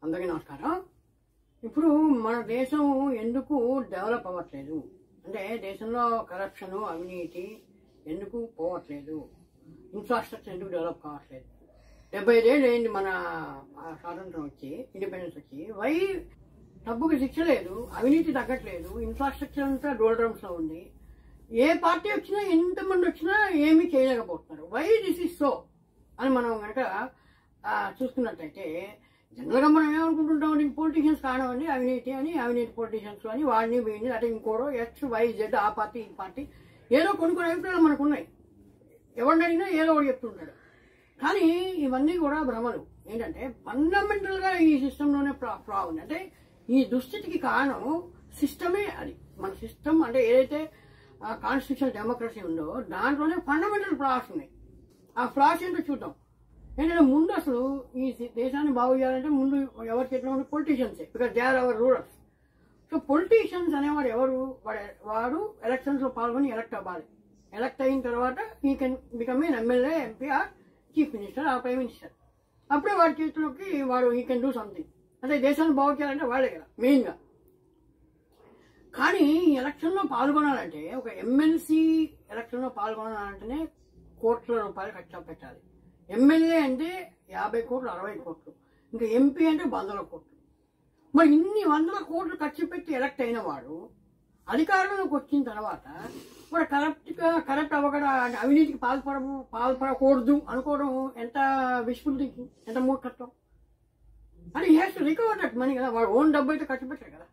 అందరికీ నమస్కారం. ఇప్పుడు మన దేశం ఎందుకు డెవలప్ అవ్వట్లేదు అంటే దేశంలో కరప్షన్ అవినీతి ఎందుకు పోవట్లేదు, ఇన్ఫ్రాస్ట్రక్చర్ ఎందుకు డెవలప్ కావట్లేదు? 75 ఏళ్ళు అయింది మన స్వాతంత్రం వచ్చి, ఇండిపెండెన్స్ వచ్చి. వై డబ్బుకి శిక్ష లేదు, అవినీతి తగ్గట్లేదు, ఇన్ఫ్రాస్ట్రక్చర్ అంతా డోల్డ్రమ్స్ లో ఉంది. ఏ పార్టీ వచ్చినా ఎంతమంది వచ్చినా ఏమీ చేయలేకపోతున్నారు. వై దిస్ ఇస్ సో అని మనం కనుక చూసుకున్నట్టయితే జనరల్గా మనం ఏమనుకుంటుంటాం, పొలిటీషియన్స్ కానివ్వండి అవినీతి అని, అవినీతి పొలిటీషియన్స్ అని, వాడిని వీడిని అంటే ఇంకోడో ఎక్స్ వై జెడ్ ఆ పార్టీ ఈ పార్టీ ఏదో కొన్ని అభిప్రాయాలు మనకు ఉన్నాయి. ఎవరిని అడిగినా ఏదో ఒకటి చెప్తుంటాడు. కానీ ఇవన్నీ కూడా భ్రమలు. ఏంటంటే ఫండమెంటల్గా ఈ సిస్టంలోనే ఫ్లా ఉంది. అంటే ఈ దుస్థితికి కారణం సిస్టమే. అది మన సిస్టమ్ అంటే ఏదైతే కాన్స్టిట్యూషనల్ డెమోక్రసీ ఉందో దాంట్లోనే ఫండమెంటల్ ఫ్లాస్ ఉన్నాయి. ఆ ఫ్లాస్ ఏంటో చూద్దాం. ఏంటంటే ముందు అసలు ఈ దేశాన్ని బాగు చేయాలంటే ముందు ఎవరు చేతిలో పొలిటీషియన్సే, because they are our rulers. So politicians అనేవాడు ఎవరు? వాడు ఎలక్షన్స్ లో పాల్గొని ఎలక్ట్ అవ్వాలి. ఎలక్ట్ అయిన తర్వాత ఈ can become an MLA, MP or chief minister or prime minister. అప్పుడే వాడి చేతిలోకి వాడు ఈ కెన్ డూ సంథింగ్. అంటే దేశాన్ని బాగు చేయాలంటే వాడే కదా మెయిన్గా. కానీ ఎలక్షన్లో పాల్గొనాలంటే ఒక ఎమ్మెల్సీ ఎలక్షన్లో పాల్గొనాలంటేనే కోట్ల రూపాయలు ఖర్చు పెట్టాలి. ఎమ్మెల్యే అంటే 50 కోట్లు 60 కోట్లు, ఇంకా ఎంపీ అంటే 100 కోట్లు. మరి ఇన్ని 100 కోట్లు ఖర్చు పెట్టి ఎలక్ట్ అయిన వాడు అధికారంలోకి వచ్చిన తర్వాత మరి కరప్ట్ అవ్వకుండా అవినీతికి పాల్పడకూడదు అనుకోవడం ఎంత విష్ఫుల్ థింకింగ్, ఎంత మూర్ఖత్వం. అంటే he has to recover that money కదా. వాడు ఓన్ డబ్బు అయితే ఖర్చు పెట్టాడు కదా.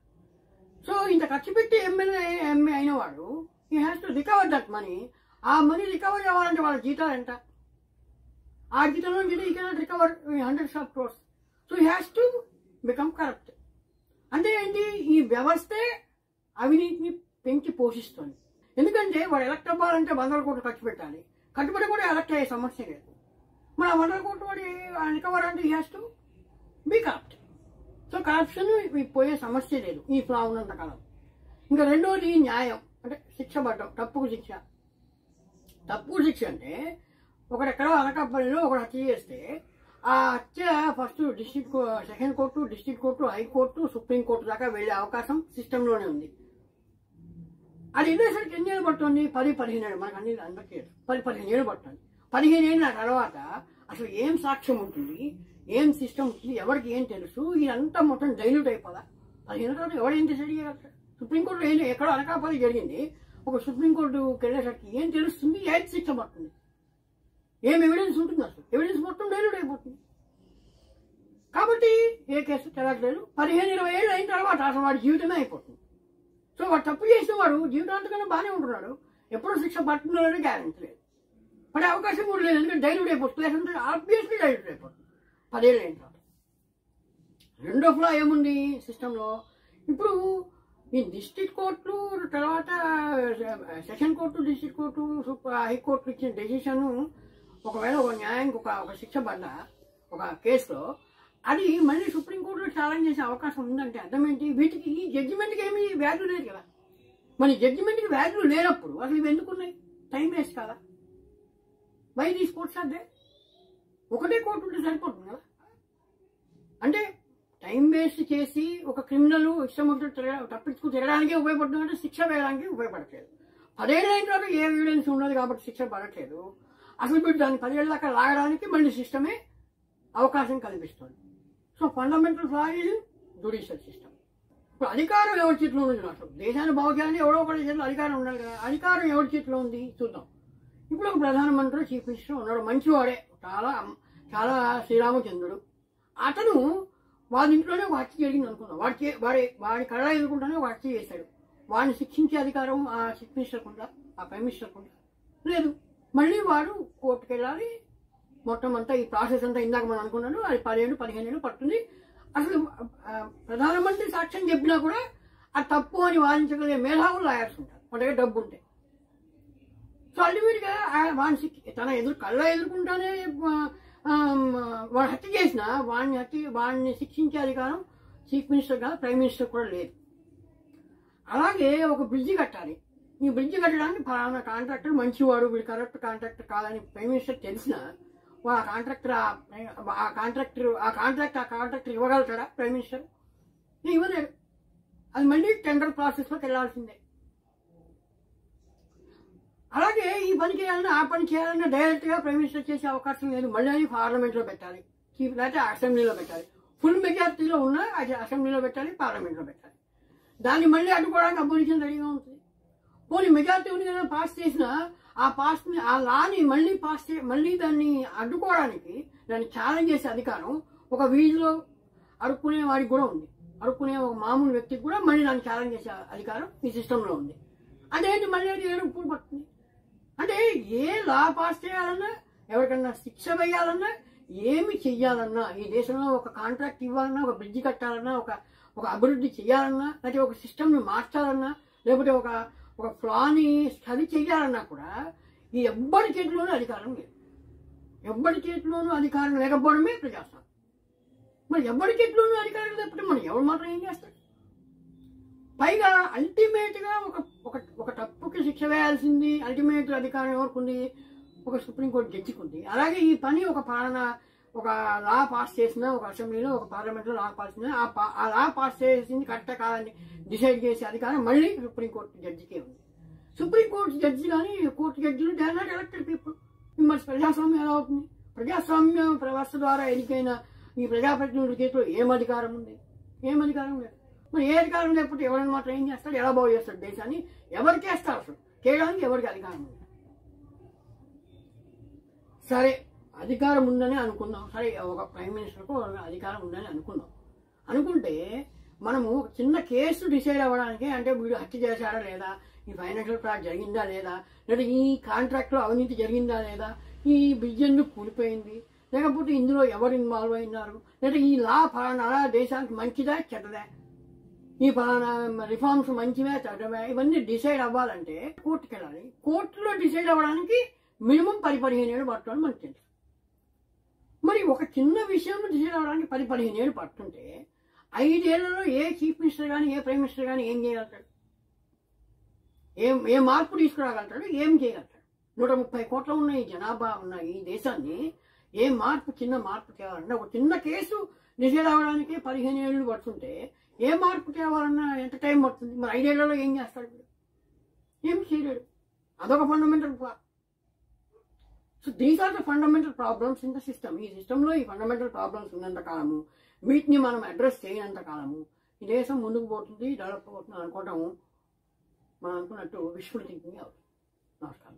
సో ఇంత ఖర్చు పెట్టి ఎంఏ అయిన వాడు he has to recover that money. ఆ మనీ రికవర్ అవ్వాలంటే వాళ్ళ జీతాలు ఎంత? ఆ జీతంలో ఈ cannot recover hundreds of crores. So he has to become corrupt. అంటే ఏంటి? ఈ వ్యవస్థే అవినీతిని పెంచి పోషిస్తుంది. ఎందుకంటే వాడు ఎలక్ట్ అవ్వాలంటే 100 కోట్లు ఖర్చు పెట్టాలి. కట్టుబడి కూడా ఎలక్ట్ అయ్యే సమస్య లేదు. మరి ఆ 100 కోట్లు వాడి రికవర్ అంటే he has to be corrupt. So corruption పోయే సమస్య లేదు ఈ ఫ్లా ఉన్నంత కాలం. ఇంకా రెండోది న్యాయం. అంటే శిక్ష పడ్డం, తప్పుకు శిక్ష. తప్పుకు శిక్ష అంటే ఒకడెక్కడో అనకాపల్లిలో ఒకడు హత్య చేస్తే ఆ హత్య first second court, district court, high court, supreme court దాకా వెళ్లే అవకాశం సిస్టంలోనే ఉంది. అది వెళ్ళేసరికి ఎన్ని ఏళ్ళు పడుతుంది? 10-15 ఏళ్ళు. మనకు అన్ని అందరికీ 10-15 ఏళ్ళు పడుతుంది. 15 ఏళ్ళ తర్వాత అసలు ఏం సాక్ష్యం ఉంటుంది, ఏం సిస్టమ్ ఉంటుంది, ఎవరికి ఏం తెలుసు, ఇదంతా మొత్తం డైల్యూట్ అయిపోదా? 15 ఏళ్ళ తర్వాత ఎవరు ఏం డిసైడ్ చేయగలరు? సుప్రీంకోర్టు ఏం ఎక్కడో అనకాపల్లి జరిగింది, ఒక సుప్రీంకోర్టుకి వెళ్ళేసరికి ఏం తెలుస్తుంది? ఏం శిక్ష పడుతుంది? ఏం ఎవిడెన్స్ ఉంటుంది? అసలు ఎవిడెన్స్ మొత్తం డైల్యూట్ అయిపోతుంది. కాబట్టి ఏ కేసు తెలట్లేదు. 15-20 ఏళ్ళు అయిన తర్వాత అసలు వాడి జీవితమే అయిపోతుంది. సో వాడు తప్పు చేసిన వాడు జీవితాంతకన్నా బాగానే ఉంటున్నాడు, ఎప్పుడూ శిక్ష పడుతున్నాడని గ్యారెంటీ లేదు, పడే అవకాశం కూడా లేదు. ఎందుకంటే డైల్యూట్ అయిపోతుంది. లేదంటే ఆబ్వియస్లీ డైల్యూట్ అయిపోతుంది 10 ఏళ్ళు అయిన తర్వాత. రెండో ఫ్లా ఏముంది సిస్టంలో? ఇప్పుడు ఈ డిస్ట్రిక్ట్ కోర్టు తర్వాత session court, district court, high court ఇచ్చిన డెసిషన్ ఒకవేళ ఒక న్యాయానికి ఒక శిక్ష పడ్డా ఒక కేసులో అది మళ్ళీ సుప్రీంకోర్టులో ఛాలెంజ్ చేసే అవకాశం ఉందంటే అర్థం ఏంటి? వీటికి జడ్జిమెంట్కి ఏమీ వాల్యూ లేదు కదా. మరి జడ్జిమెంట్కి వాల్యూ లేనప్పుడు అసలు ఇవి ఎందుకున్నాయి? టైం వేస్ట్ కదా. వై దీస్ కోర్ట్స్ అదే ఒకటే కోర్టు ఉంటే సరిపోతుంది కదా. అంటే టైం వేస్ట్ చేసి ఒక క్రిమినల్ ఇష్టం తప్పించుకు తిరగడానికి ఉపయోగపడుతుంది అంటే శిక్ష వేయడానికి ఉపయోగపడట్లేదు. 10 ఏళ్ళు అయిన తర్వాత ఏ ఎవిడెన్స్ ఉండదు కాబట్టి శిక్ష పడట్లేదు. అసలు వీడు దాన్ని 10 ఏళ్ళ దాకా లాగడానికి మళ్ళీ సిస్టమే అవకాశం కల్పిస్తుంది. So fundamental flaw is judicial system. ఇప్పుడు అధికారం ఎవరి చేతిలో ఉంది? అసలు దేశాన్ని బాగు చేయాలని ఎవరో ఒకరి చేతిలో అధికారం ఉండాలి కదా. అధికారం ఎవరి చేతిలో ఉంది చూద్దాం. ఇప్పుడు ఒక ప్రధానమంత్రి, చీఫ్ మినిస్టర్ ఉన్నాడు, మంచివాడే, చాలా శ్రీరామచంద్రుడు. అతను వాడి ఇంట్లోనే ఒక హత్య జరిగింది అనుకున్నాం. వాడి కళ్ళ ఎదుర్కొంటానే ఒక హత్య చేశాడు. వాడిని శిక్షించే అధికారం ఆ చీఫ్ మినిస్టర్ కుండా, ఆ ప్రైమ్ మినిస్టర్ కుండా లేదు. మళ్ళీ వాడు కోర్టుకు వెళ్ళాలి. మొత్తం అంతా ఈ ప్రాసెస్ అంతా ఇందాక మనం అనుకున్నాడు అది 10-15 ఏళ్ళు పడుతుంది. అసలు ప్రధానమంత్రి సాక్ష్యం చెప్పినా కూడా ఆ తప్పు అని వాదించగలిగే మేధావులు లాయర్స్ ఉంటారు మన దగ్గర డబ్బు ఉంటే. సో అల్టిమేట్గా తన కళ్ళ ఎదుర్కొంటానే వాడు హత్య చేసినా వాడిని శిక్షించే అధికారం చీఫ్ మినిస్టర్ కాదు, ప్రైమ్ మినిస్టర్ కూడా లేదు. అలాగే ఒక బ్రిడ్జి కట్టాలి. ఈ బ్రిడ్జ్ కట్టడానికి ఫలానా కాంట్రాక్టర్ మంచివాడు, వీడు కరప్ట్ కాంట్రాక్టర్ కాదని ప్రైమ్ మినిస్టర్ తెలిసినా ఆ కాంట్రాక్టర్ ఇవ్వగలుగుతాడా ప్రైమ్ మినిస్టర్? ఇవ్వలేడు. అది మళ్ళీ టెండర్ ప్రాసెస్లోకి వెళ్ళాల్సిందే. అలాగే ఈ పని చేయాలన్నా ఆ పని చేయాలన్నా డైరెక్ట్గా ప్రైమ్ మినిస్టర్ చేసే అవకాశం లేదు. మళ్ళీ అది పార్లమెంట్లో పెట్టాలి, లేకపోతే అసెంబ్లీలో పెట్టాలి. ఫుల్ మెజార్టీలో ఉన్నా అది అసెంబ్లీలో పెట్టాలి, పార్లమెంట్లో పెట్టాలి. దాన్ని మళ్ళీ అడ్డుకోవడానికి అపోజిషన్ రెడీగా ఉంటుంది. పోనీ మెజార్టీ ఉంది కదా పాస్ చేసిన ఆ లాని మళ్ళీ దాన్ని అడ్డుకోవడానికి, దాన్ని ఛాలెంజ్ చేసే అధికారం ఒక వీధిలో అడుక్కునే వాడికి కూడా ఉంది. అడుక్కునే ఒక మామూలు వ్యక్తికి కూడా మళ్ళీ దాన్ని ఛాలెంజ్ చేసే అధికారం ఈ సిస్టంలో ఉంది. అదేంటి మళ్ళీ అది ఏడు ఇప్పుడు పడుతుంది. అంటే ఏ లా పాస్ చేయాలన్నా, ఎవరికన్నా శిక్ష వేయాలన్నా, ఏమి చెయ్యాలన్నా, ఈ దేశంలో ఒక కాంట్రాక్ట్ ఇవ్వాలన్నా, ఒక బ్రిడ్జి కట్టాలన్నా, ఒక అభివృద్ధి చేయాలన్నా, లేకపోతే ఒక సిస్టమ్ని మార్చాలన్నా, లేకపోతే ఒక ఫ్లాని స్టడీ చేయాలన్నా కూడా ఈ ఎవ్వరి చేతిలోనూ అధికారం లేదు. ఎవ్వరి చేతిలోనూ అధికారం లేకపోవడమే ప్రజాస్వామ్యం. మరి ఎవరి చేతిలోనూ అధికారం లేకపోతే మనం ఎవరు మాత్రం ఏం చేస్తాడు? పైగా అల్టిమేట్గా ఒక తప్పుకి శిక్ష వేయాల్సింది అల్టిమేట్ అధికారం ఎవరికి ఉంది? ఒక సుప్రీంకోర్టు జడ్జికి ఉంది. అలాగే ఈ పని ఒక లా పాస్ చేసిన, ఒక అసెంబ్లీలో ఒక పార్లమెంట్లో లా పాస్ చేసిన, ఆ లా పాస్ చేసింది కరెక్టా కాదని డిసైడ్ చేసే అధికారం మళ్ళీ సుప్రీంకోర్టు జడ్జికే ఉంది. సుప్రీంకోర్టు జడ్జి కానీ కోర్టు జడ్జిలు they are not elected people. మరి ప్రజాస్వామ్యం ఎలా అవుతుంది? ప్రజాస్వామ్య వ్యవస్థ ద్వారా ఎన్నికైన ఈ ప్రజాప్రతినిధుల చేతిలో ఏం అధికారం ఉంది? ఏం అధికారం లేదు. మరి ఏ అధికారం లేకపోతే ఎవరైనా మాత్రం ఏం చేస్తాడు? ఎలా బాగు చేస్తాడు దేశాన్ని? ఎవరికి వేస్తారు? అసలు చేయడానికి ఎవరికి అధికారం ఉంది? సరే, అధికారం ఉందని అనుకుందాం. సరే, ఒక ప్రైమ్ మినిస్టర్కు అధికారం ఉందని అనుకుంటే మనము చిన్న కేసు డిసైడ్ అవ్వడానికి, అంటే వీడు హత్య చేశాడా లేదా, ఈ ఫైనాన్షియల్ ఫ్రాడ్ జరిగిందా లేదా, లేదా ఈ కాంట్రాక్ట్లో అవినీతి జరిగిందా లేదా, ఈ బ్రిడ్జ్ ఎందుకు కూలిపోయింది, లేకపోతే ఇందులో ఎవరు ఇన్వాల్వ్ అయినారు, లేదా ఈ లా ఫలానా దేశానికి మంచిదా చెడ్డదా, ఈ ఫలానా రిఫార్మ్స్ మంచివా చెడ్డవా, ఇవన్నీ డిసైడ్ అవ్వాలంటే కోర్టుకి వెళ్ళాలి. కోర్టులో డిసైడ్ అవ్వడానికి మినిమం 10-15 ఏళ్ళు పడుతుందని మనకు తెలుసు. మరి ఒక చిన్న విషయంలో డిసైడ్ అవ్వడానికి 10-15 ఏళ్ళు పడుతుంటే 5 ఏళ్లలో ఏ చీఫ్ మినిస్టర్ కానీ, ఏ ప్రైమ్ మినిస్టర్ కానీ ఏం చేయగలుగుతాడు? ఏ మార్పు తీసుకురాగలుగుతాడు? ఏం చేయగలుగుతాడు? 130 కోట్ల ఉన్న ఈ జనాభా ఉన్న ఈ దేశాన్ని చిన్న మార్పు తేవాలన్నా, ఒక చిన్న కేసు డిసైడ్ అవ్వడానికి 15 ఏళ్ళు పడుతుంటే ఏ మార్పు తేవాలన్నా ఎంత టైం పడుతుంది? మరి 5 ఏళ్లలో ఏం చేస్తాడు? ఏం చేయలేడు. అదొక fundamental flaw. So these are the fundamental problems in the system. ఈ సిస్టంలో ఈ ఫండమెంటల్ ప్రాబ్లమ్స్ ఉన్నంత కాలము, వీటిని మనం అడ్రస్ చేయనంత కాలము ఈ దేశం ముందుకు పోతుంది, డెవలప్ అవుతుంది అనుకోవటం మనం అనుకున్నట్టు విష్ఫుల్ థింకింగ్ అవుతుంది. నమస్కారం.